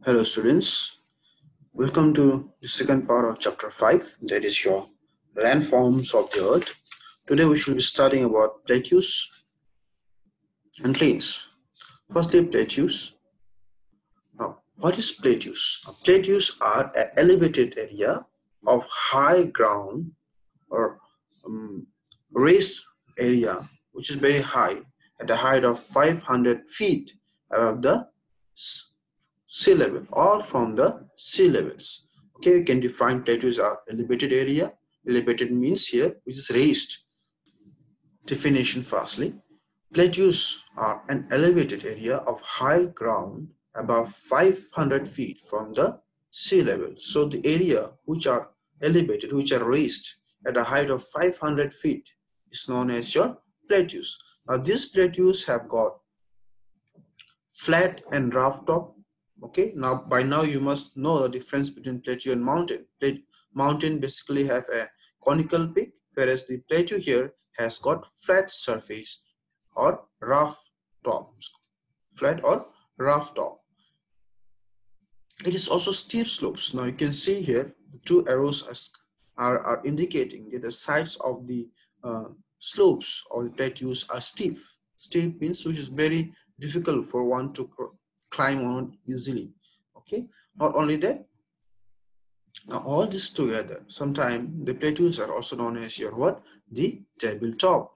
Hello students, welcome to the second part of chapter 5, that is your landforms of the earth. Today we shall be studying about plateaus and plains. Firstly, plateaus. Now, what is plateaus? Plateaus are an elevated area of high ground or raised area which is very high at a height of 500 feet above the sea level or from the sea levels. Okay, we can define plateaus are elevated area. Elevated means here which is raised. Definition firstly, plateaus are an elevated area of high ground above 500 feet from the sea level. So the area which are elevated, which are raised at a height of 500 feet is known as your plateaus. Now these plateaus have got flat and rough top. Okay, now by now you must know the difference between plateau and mountain. Mountain basically have a conical peak, whereas the plateau here has got flat surface or rough top. Flat or rough top. It is also steep slopes. Now you can see here the two arrows are indicating that the sides of the slopes of the plateaus are steep. Steep means which is very difficult for one to climb on easily. Okay, not only that, now all this together, sometimes the plateaus are also known as your what? The tabletop.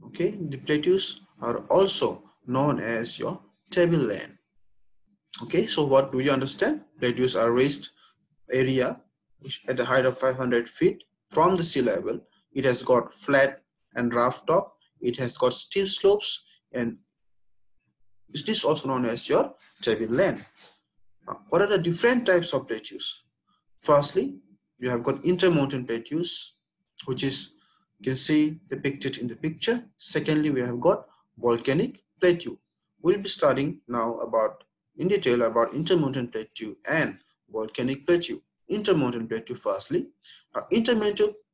Okay, the plateaus are also known as your tableland. Okay, so what do you understand? Plateaus are raised area which at a height of 500 feet from the sea level. It has got flat and rough top. It has got steep slopes, and it is also known as your tableland. What are the different types of plateaus? Firstly, you have got intermontane plateaus, which is you can see depicted in the picture. Secondly, we have got volcanic plateau. We'll be studying now in detail about intermontane plateau and volcanic plateau. Intermontane plateau firstly.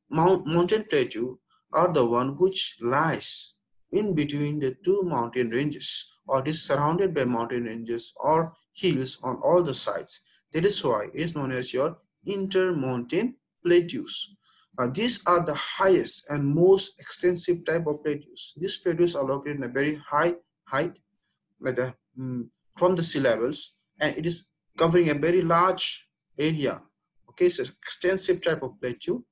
Mountain plateau are the one which lies in between the two mountain ranges, or is surrounded by mountain ranges or hills on all the sides. That is why it is known as your intermontane plateaus. These are the highest and most extensive type of plateaus. These plateaus are located in a very high height from the sea levels, and it is covering a very large area. Okay, so extensive type of plateau.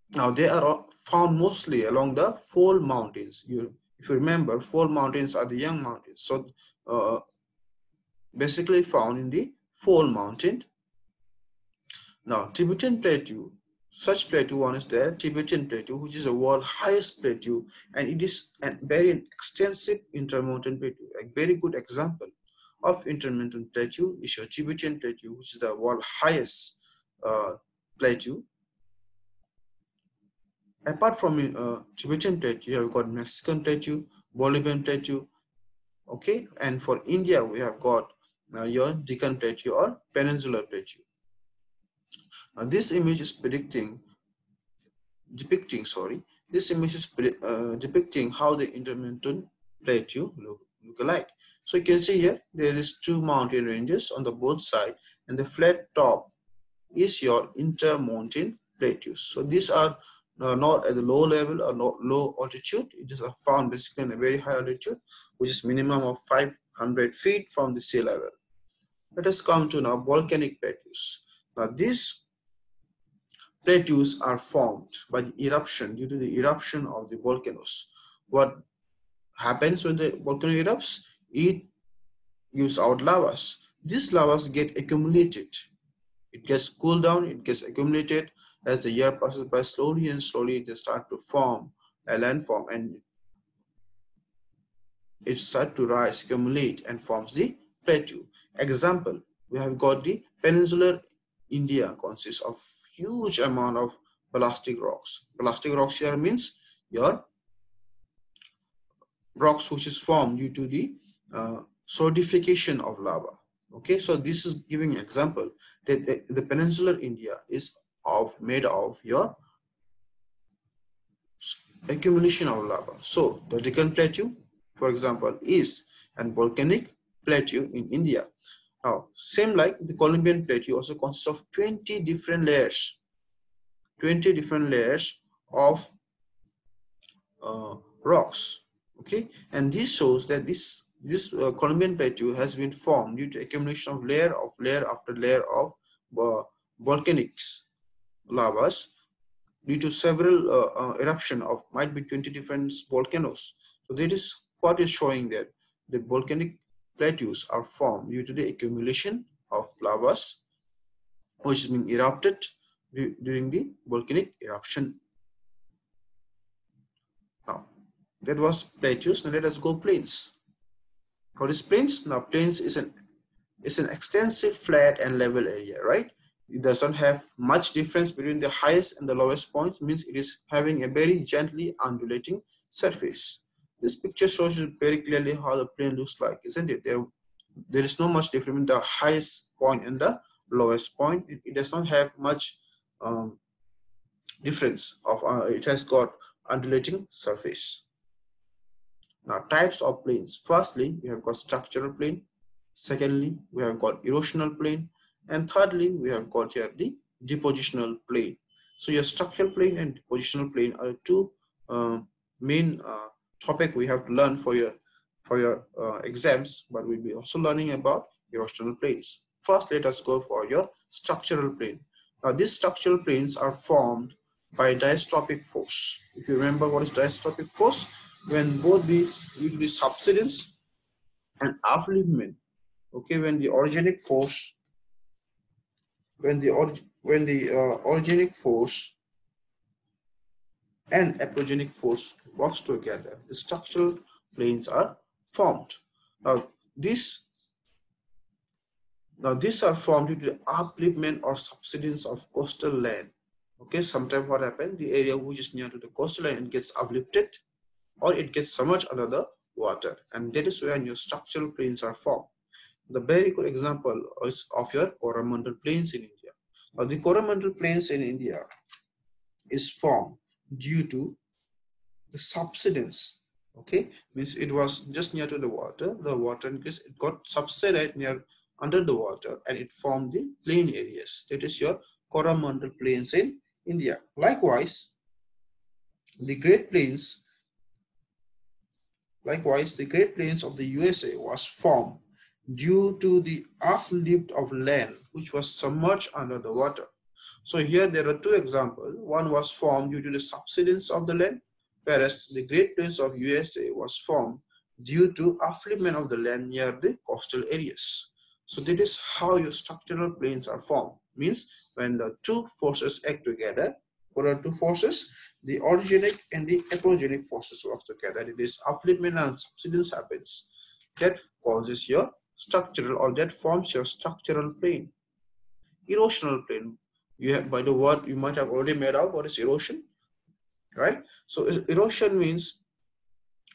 Now they are found mostly along the fold mountains. If you remember, fold mountains are the young mountains. So basically found in the fold mountain. Now Tibetan plateau, such plateau one is there, Tibetan plateau, which is the world's highest plateau, and it is a very extensive intermontane plateau. A very good example of intermontane plateau is your Tibetan plateau, which is the world's highest plateau. Apart from Tibetan plateau, you have got Mexican plateau, Bolivian plateau. Okay, and for India, we have got your Deccan plateau or Peninsular plateau. Now, this image is depicting how the intermontane plateau look alike. So you can see here there is two mountain ranges on the both side, and the flat top is your intermontane plateaus. So these are not at the low level or not low altitude. It is found basically in a very high altitude, which is minimum of 500 feet from the sea level. Let us come to now volcanic plateaus. Now these plateaus are formed by the eruption, due to the eruption of the volcanoes. What happens when the volcano erupts? It gives out lavas. These lavas get accumulated. It gets cooled down, it gets accumulated. As the year passes by, slowly and slowly they start to form a landform, and it starts to rise, accumulate, and forms the plateau. Example, we have got the peninsular India consists of huge amount of plastic rocks. Plastic rocks here means your rocks which is formed due to the solidification of lava. Okay, so this is giving an example that the peninsular India is made of your accumulation of lava. So the Deccan plateau for example, is and volcanic plateau in India. Now, same like the Columbian plateau also consists of 20 different layers, 20 different layers of rocks. Okay, and this shows that this Columbian plateau has been formed due to accumulation of layer after layer of volcanics lavas due to several eruption of might be 20 different volcanoes. So that is what is showing that the volcanic plateaus are formed due to the accumulation of lavas which is being erupted during the volcanic eruption. Now that was plateaus. Now let us go plains. What is plains? Now plains is an extensive flat and level area, right? It doesn't have much difference between the highest and the lowest points, means it is having a very gently undulating surface. This picture shows you very clearly how the plain looks like, isn't it? There is no much difference between the highest point and the lowest point. It does not have much difference of it has got undulating surface. Now types of plains. Firstly, we have got structural plain. Secondly, we have got erosional plain. And thirdly, we have got here the depositional plain. So your structural plain and depositional plain are two main topic we have to learn for your exams, but we'll be also learning about erosional plains. First, let us go for your structural plain. Now, these structural plains are formed by diastrophic force. If you remember what is diastrophic force, when both these usually subsidence and upliftment, okay, when the organic force organic force and aprogenic force works together, the structural plains are formed. Now these are formed due to the upliftment or subsidence of coastal land. Okay, sometimes what happens, the area which is near to the coastal line gets uplifted or it gets submerged under the water, and that is when your structural plains are formed. The very good example is of your coromandel plains in India. Now, the coromandel plains in India is formed due to the subsidence. Okay, means it was just near to the water in case it got subsided near under the water and it formed the plain areas. That is your coromandel plains in India. Likewise, the Great Plains of the USA was formed due to the uplift of land which was submerged under the water. So here there are two examples. One was formed due to the subsidence of the land, whereas the Great Plains of USA was formed due to upliftment of the land near the coastal areas. So that is how your structural plains are formed. Means when the two forces act together, what are two forces? The orogenic and the aprogenic forces work together. It is upliftment and subsidence happens. That causes your structural, or that forms your structural plain. Erosional plain. You have, by the word you might have already made out what is erosion, right? So erosion means,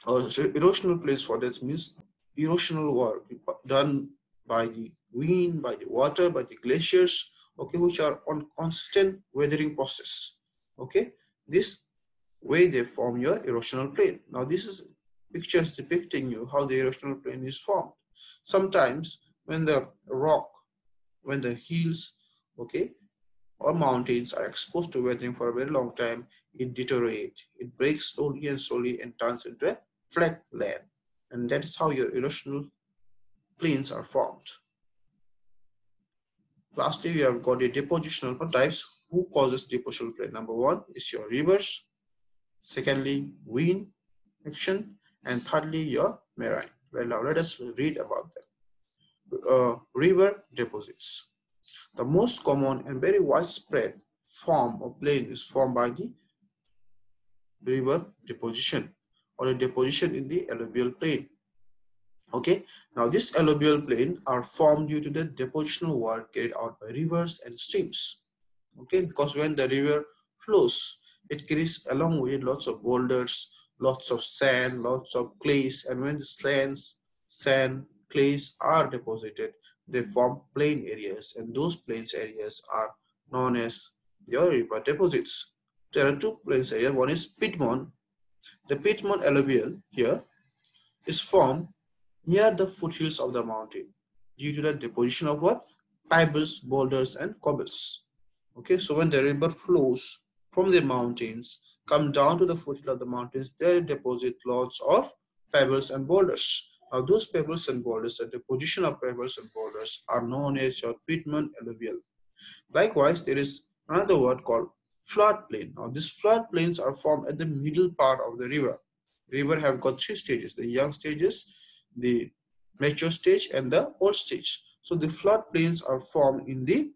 or erosional plains for that means erosional work done by the wind, by the water, by the glaciers, okay, which are on constant weathering process. Okay, this way they form your erosional plain. Now this is pictures depicting you how the erosional plain is formed. Sometimes when the rock, when the hills, okay, or mountains are exposed to weathering for a very long time, it deteriorates. It breaks slowly and slowly and turns into a flat land. And that is how your erosional plains are formed. Lastly, we have got the depositional types. Who causes depositional plain? Number one is your rivers. Secondly, wind action. And thirdly, your marine. Well, now let us read about them. River deposits. The most common and very widespread form of plain is formed by the river deposition, or a deposition in the alluvial plain. Okay, now this alluvial plain are formed due to the depositional work carried out by rivers and streams. Okay, because when the river flows, it carries along with it lots of boulders, lots of sand, lots of clays, and when the sand, clays are deposited, they form plain areas, and those plain areas are known as your river deposits. There are two plain areas. One is Piedmont. The Piedmont alluvial here is formed near the foothills of the mountain due to the deposition of what? Pebbles, boulders, and cobbles. Okay, so when the river flows from the mountains, come down to the foothill of the mountains, they deposit lots of pebbles and boulders. Now, those pebbles and boulders, the deposition of pebbles and boulders are known as your Piedmont alluvial. Likewise, there is another word called floodplain. Now, these floodplains are formed at the middle part of the river. The river have got three stages: the young stages, the mature stage, and the old stage. So the floodplains are formed in the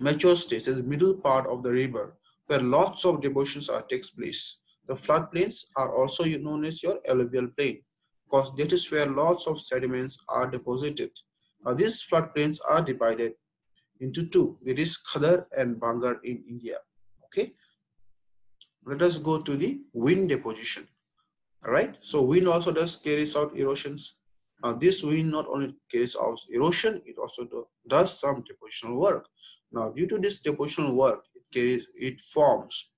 mature stage, the middle part of the river, where lots of depositions takes place. The floodplains are also known as your alluvial plain, because that is where lots of sediments are deposited. Now, these floodplains are divided into two. It is Khadar and Bangar in India. Okay, let us go to the wind deposition. All right, so wind also does carries out erosions. This wind not only carries out erosion, it also does some depositional work. Now, due to this depositional work, it forms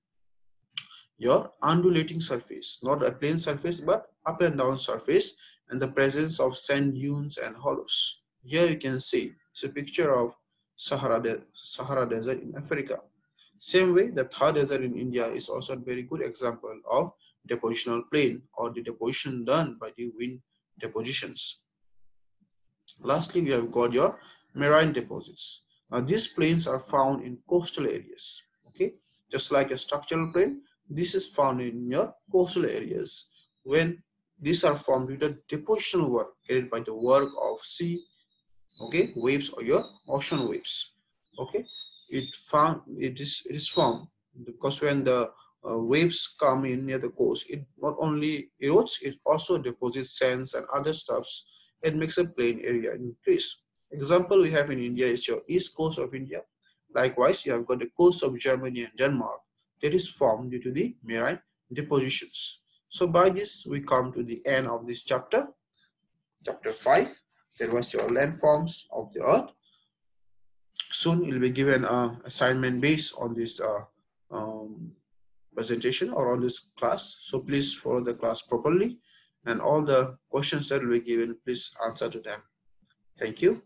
your undulating surface, not a plain surface, but up and down surface, and the presence of sand dunes and hollows. Here you can see it's a picture of Sahara Desert in Africa. Same way, the Thar Desert in India is also a very good example of depositional plain, or the deposition done by the wind depositions. Lastly, we have got your marine deposits. Now, these plains are found in coastal areas. Okay, just like a structural plain, this is found in your coastal areas. When these are formed with the depositional work carried by the work of sea, okay, waves, or your ocean waves. Okay, it is formed because when the waves come in near the coast, it not only erodes, it also deposits sands and other stuffs. It makes a plain area increase. Example we have in India is your east coast of India. Likewise, you have got the coast of Germany and Denmark that is formed due to the marine depositions. So by this, we come to the end of this chapter, chapter 5. That was your landforms of the earth. Soon you'll be given an assignment based on this presentation or on this class. So please follow the class properly, and all the questions that will be given, please answer to them. Thank you.